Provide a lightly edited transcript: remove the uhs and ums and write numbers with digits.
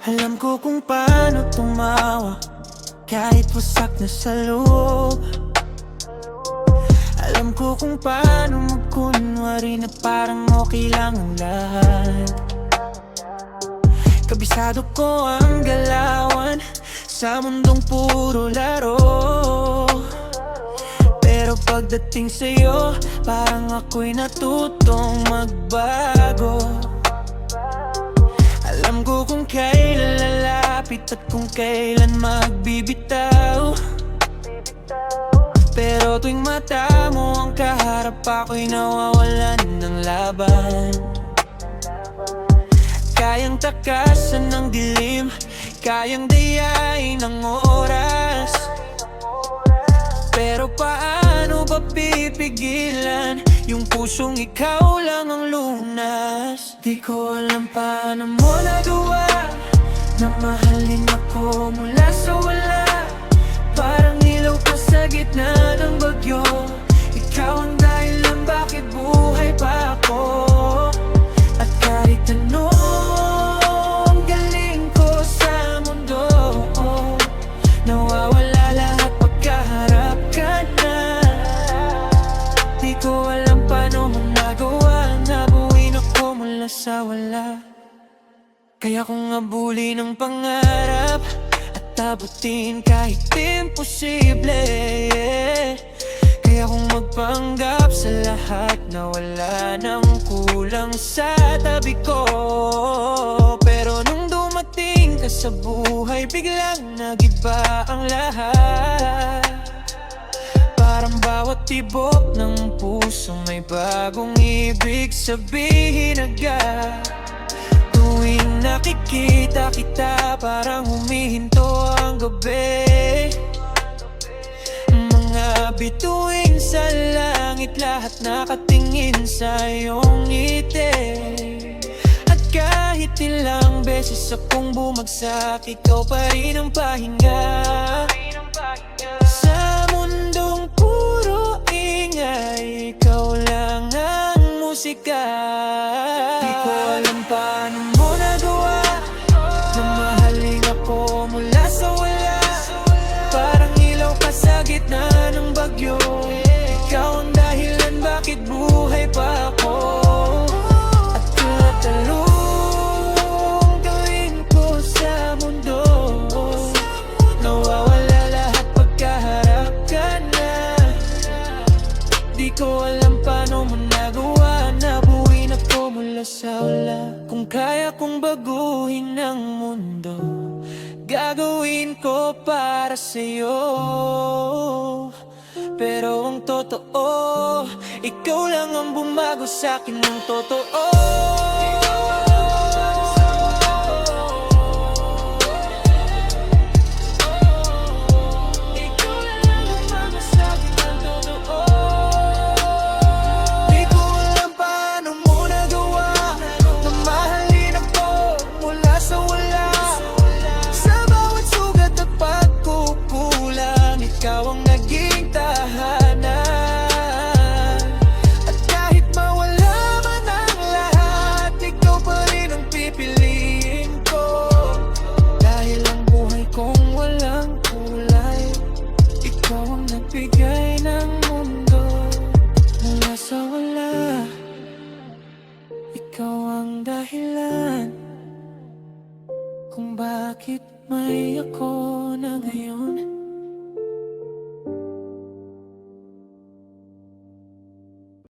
Alam ko kung paano tumawa kahit wasak na sa loob. Alam ko kung paano magkunwari na parang okay lang ang lahat. Kabisado ko ang galawan sa mundong puro laro. Pero pagdating sa'yo, parang ako'y natutong magbago. Alam ko kung kailan lalapit at kung kailan magbibitaw. Pero tuwing mata mo ang kaharap, ako'y nawawalan ng laban. Kayang takasan ng dilim, kayang dayain ng oras. Pero paano ba pipigilan yung pusong ikaw lang ang lunas? Di ko alam paano mo nagawa na mahalin ako mula sa wala. Parang ilaw ka sa gitna ng bagyo. Ikaw ang dahilan bakit buhay pa ako. At kahit anong galing ko sa mundo, nawawala lahat pagkaharap ka na. Di ko alam paano mo nagawa na buuin ako mula sa wala. Kaya kung abulin ang pangarap at abutin kahit imposible, kaya kung magpanggap sa lahat na wala nang kulang sa tabi ko. Pero nung dumating ka sa buhay, biglang nagiba ang lahat. Parang bawat tibok ng puso may bagong ibig sabihin agad. Tuwing nakikita kita, parang humihinto ang gabi. Mga bituin sa langit, lahat nakatingin sa iyong ngiti. At kahit ilang beses akong bumagsak, ikaw pa rin ang pahinga. Sa mundong puro ingay, ikaw lang ang musika. Di ko alam paano mo nagawa na mahalin ako mula sa wala. Parang ilaw ka sa gitna ng bagyo. Ikaw ang dahilan bakit buhay pa ako. At kahit anong gawin ko sa mundo, nawawala lahat pagkaharap ka na. Di ko alam paano mo nagawa na buuin ako mula sa wala. Kung kaya kong baguhin ang mundo, gagawin ko para sa'yo. Pero ang totoo, ikaw lang ang bumago sa'kin ng totoo. Ikaw ang naging tahanan. At kahit mawala man ang lahat, ikaw pa rin ang pipiliin ko. Dahil ang buhay kong walang kulay, ikaw ang nagbigay ng mundo mula sa wala. Ikaw ang dahilan kung bakit may ako na ngayon.